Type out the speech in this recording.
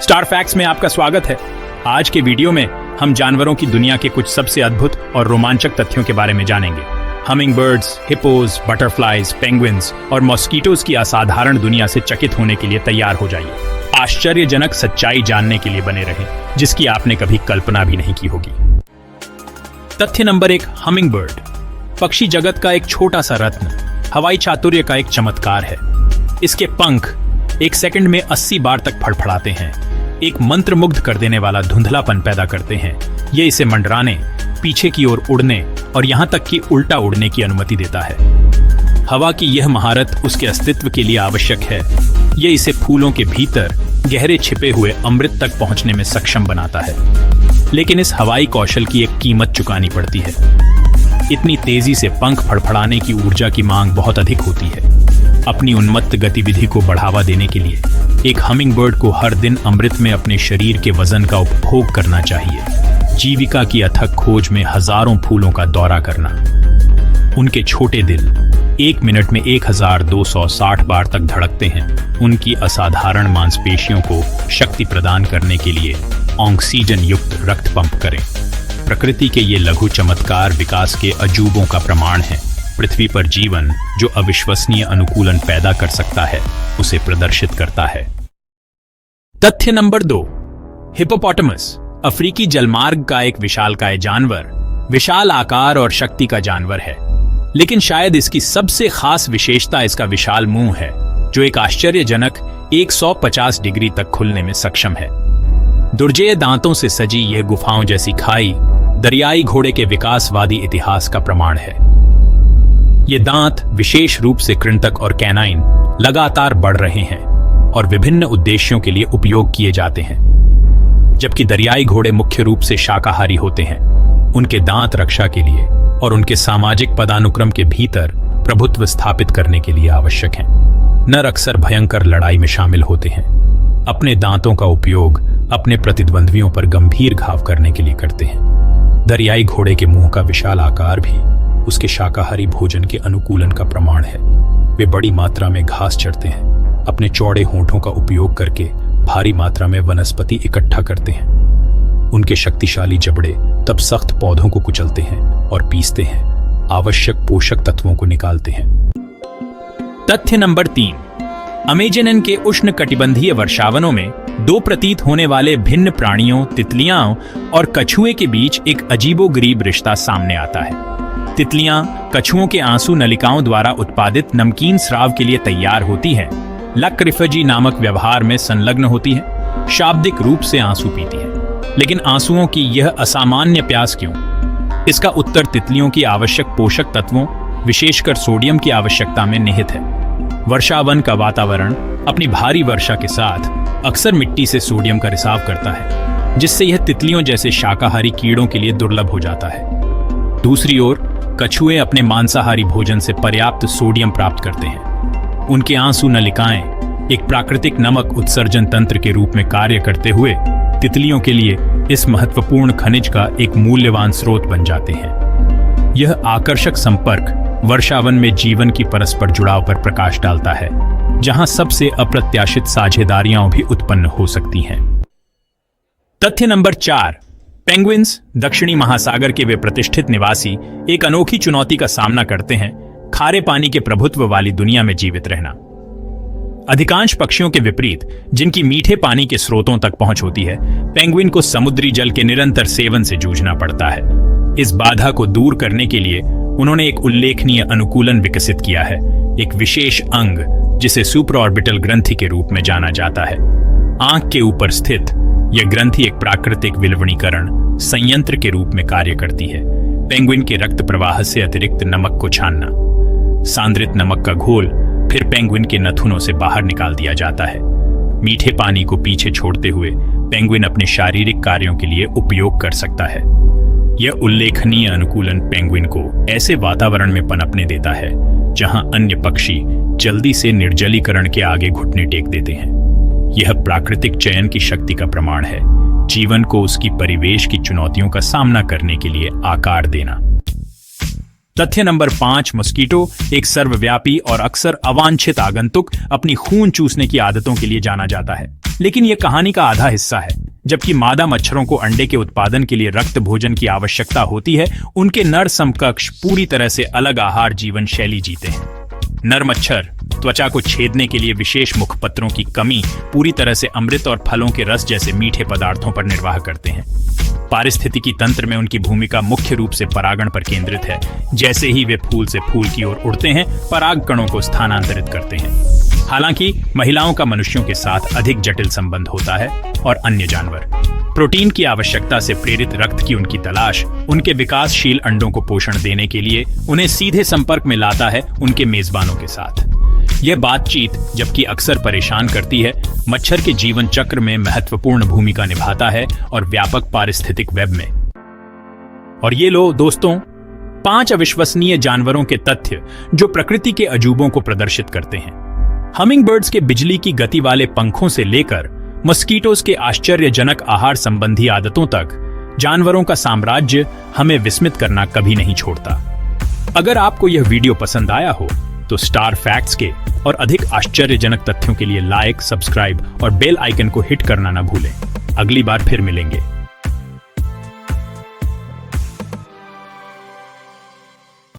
Star facts में आपका स्वागत है। आज के वीडियो में हम जानवरों की दुनिया के कुछ सबसे अद्भुत और रोमांचक तथ्यों के बारे में जानेंगे। Humming birds, hippos, butterflies, penguins और मॉस्किटोज की असाधारण दुनिया से चकित होने के लिए तैयार हो जाइए। आश्चर्यजनक सच्चाई जानने के लिए बने रहें, जिसकी आपने कभी कल्पना भी नहीं की होगी। तथ्य नंबर 1, हमिंग बर्ड पक्षी जगत का एक छोटा सा रत्न, हवाई चातुर्य का एक चमत्कार है। इसके पंख एक सेकंड में 80 बार तक फड़फड़ाते हैं, एक मंत्रमुग्ध कर देने वाला धुंधलापन पैदा करते हैं। ये इसे मंडराने, पीछे की ओर उड़ने और यहाँ तक कि उल्टा उड़ने की अनुमति देता है। हवा की यह महारत उसके अस्तित्व के लिए आवश्यक है। ये इसे फूलों के भीतर गहरे छिपे हुए अमृत तक पहुंचने में सक्षम बनाता है। लेकिन इस हवाई कौशल की एक कीमत चुकानी पड़ती है। इतनी तेजी से पंख फड़फड़ाने की ऊर्जा की मांग बहुत अधिक होती है। अपनी उन्मत्त गतिविधि को बढ़ावा देने के लिए एक हमिंग बर्ड को हर दिन अमृत में अपने शरीर के वजन का उपभोग करना चाहिए। जीविका की अथक खोज में हजारों फूलों का दौरा करना। उनके छोटे दिल 1 मिनट में 1260 बार तक धड़कते हैं। उनकी असाधारण मांसपेशियों को शक्ति प्रदान करने के लिए ऑक्सीजन युक्त रक्त पंप करें। प्रकृति के ये लघु चमत्कार विकास के अजूबों का प्रमाण है। पृथ्वी पर जीवन जो अविश्वसनीय अनुकूलन पैदा कर सकता है, उसे प्रदर्शित करता है। तथ्य नंबर 2, हिप्पोपोटामस अफ्रीकी जलमार्ग का एक विशालकाय जानवर, विशाल आकार और शक्ति का जानवर है। लेकिन शायद इसकी सबसे खास विशेषता इसका विशाल मुंह है, जो एक आश्चर्यजनक 150 डिग्री तक खुलने में सक्षम है। दुर्जेय दांतों से सजी यह गुफाओं जैसी खाई दरियाई घोड़े के विकासवादी इतिहास का प्रमाण है। ये दांत विशेष रूप से कृंतक और कैनाइन लगातार बढ़ रहे हैं और विभिन्न उद्देश्यों के लिए उपयोग किए जाते हैं। जबकि दरियाई घोड़े मुख्य रूप से शाकाहारी होते हैं, उनके दांत रक्षा के लिए और उनके सामाजिक पदानुक्रम के भीतर प्रभुत्व स्थापित करने के लिए आवश्यक हैं। नर अक्सर भयंकर लड़ाई में शामिल होते हैं। अपने दांतों का उपयोग अपने प्रतिद्वंद्वियों पर गंभीर घाव करने के लिए करते हैं। दरियाई घोड़े के मुंह का विशाल आकार भी उसके शाकाहारी भोजन के अनुकूलन का प्रमाण है। वे बड़ी मात्रा में घास चरते हैं, अपने चौड़े होंठों का उपयोग करके भारी मात्रा में वनस्पति इकट्ठा करते हैं। उनके शक्तिशाली जबड़े तब सख्त पौधों को कुचलते हैं और पीसते हैं, आवश्यक पोषक तत्वों को निकालते हैं। तथ्य नंबर 3, अमेजन के उष्ण कटिबंधीय वर्षावनों में दो प्रतीत होने वाले भिन्न प्राणियों, तितलियां और कछुए के बीच एक अजीबोगरीब रिश्ता सामने आता है। तितलियां कछुओं के आंसू नलिकाओं द्वारा उत्पादित नमकीन स्राव के लिए तैयार होती हैं, लक्रिफजी नामक व्यवहार में संलग्न होती हैं, शाब्दिक रूप से आंसू पीती हैं। लेकिन आंसुओं की यह असामान्य प्यास क्यों? इसका उत्तर तितलियों की आवश्यक पोषक तत्वों, विशेषकर सोडियम की आवश्यकता में निहित है। वर्षावन का वातावरण अपनी भारी वर्षा के साथ अक्सर मिट्टी से सोडियम का रिसाव करता है, जिससे यह तितलियों जैसे शाकाहारी कीड़ों के लिए दुर्लभ हो जाता है। दूसरी ओर कछुए अपने मांसाहारी भोजन से पर्याप्त सोडियम प्राप्त करते हैं। उनके आंसू नलिकाएं एक प्राकृतिक नमक उत्सर्जन तंत्र के रूप में कार्य करते हुए तितलियों के लिए इस महत्वपूर्ण खनिज का एक मूल्यवान स्रोत बन जाते हैं। यह आकर्षक संपर्क वर्षावन में जीवन की परस्पर जुड़ाव पर प्रकाश डालता है, जहां सबसे अप्रत्याशित साझेदारियां भी उत्पन्न हो सकती हैं। तथ्य नंबर 4, पेंगुइन्स दक्षिणी महासागर के वे प्रतिष्ठित निवासी एक अनोखी चुनौती का सामना करते हैं, खारे पानी के प्रभुत्व वाली दुनिया में जीवित रहना। अधिकांश पक्षियों के विपरीत, जिनकी मीठे पानी के स्रोतों तक पहुंच होती है, पेंगुइन को समुद्री जल के निरंतर सेवन से जूझना पड़ता है। इस बाधा को दूर करने के लिए उन्होंने एक उल्लेखनीय अनुकूलन विकसित किया है, एक विशेष अंग जिसे सुपरऑर्बिटल ग्रंथि के रूप में जाना जाता है। आंख के ऊपर स्थित यह ग्रंथि एक प्राकृतिक विलवणीकरण संयंत्र के रूप में कार्य करती है। पेंगुइन के रक्त प्रवाह से अतिरिक्त नमक को छानना, सांद्रित नमक का घोल फिर पेंगुइन के नथुनों से बाहर निकाल दिया जाता है। मीठे पानी को पीछे छोड़ते हुए पेंगुइन अपने शारीरिक कार्यों के लिए उपयोग कर सकता है। यह उल्लेखनीय अनुकूलन पेंगुइन को ऐसे वातावरण में पनपने देता है जहां अन्य पक्षी जल्दी से निर्जलीकरण के आगे घुटने टेक देते हैं। यह प्राकृतिक चयन की शक्ति का प्रमाण है, जीवन को उसकी परिवेश की चुनौतियों का सामना करने के लिए आकार देना। तथ्य नंबर 5, मस्कीटो एक सर्वव्यापी और अक्सर अवांछित आगंतुक अपनी खून चूसने की आदतों के लिए जाना जाता है। लेकिन यह कहानी का आधा हिस्सा है। जबकि मादा मच्छरों को अंडे के उत्पादन के लिए रक्त भोजन की आवश्यकता होती है, उनके नर समकक्ष पूरी तरह से अलग आहार जीवन शैली जीते हैं। नर मच्छर त्वचा को छेदने के लिए विशेष मुखपत्रों की कमी पूरी तरह से अमृत और फलों के रस जैसे मीठे पदार्थों पर निर्वाह करते हैं। पारिस्थितिकी तंत्र में उनकी भूमिका मुख्य रूप से परागण पर केंद्रित है। जैसे ही वे फूल से फूल की ओर उड़ते हैं, पराग कणों को स्थानांतरित करते हैं। हालांकि महिलाओं का मनुष्यों के साथ अधिक जटिल संबंध होता है और अन्य जानवर प्रोटीन की आवश्यकता से प्रेरित रक्त की उनकी तलाश उनके विकासशील अंडों को पोषण देने के लिए उन्हें सीधे संपर्क में लाता है उनके मेजबानों के साथ। यह बातचीत जबकि अक्सर परेशान करती है, मच्छर के जीवन चक्र में महत्वपूर्ण भूमिका निभाता है और व्यापक पारिस्थितिक वेब में। और ये लो दोस्तों, 5 अविश्वसनीय जानवरों के तथ्य जो प्रकृति के अजूबों को प्रदर्शित करते हैं। हमिंगबर्ड्स के बिजली की गति वाले पंखों से लेकर मस्कीटोज के आश्चर्यजनक आहार संबंधी आदतों तक, जानवरों का साम्राज्य हमें विस्मित करना कभी नहीं छोड़ता। अगर आपको यह वीडियो पसंद आया हो तो स्टार फैक्ट्स के और अधिक आश्चर्यजनक तथ्यों के लिए लाइक, सब्सक्राइब और बेल आइकन को हिट करना न भूलें। अगली बार फिर मिलेंगे।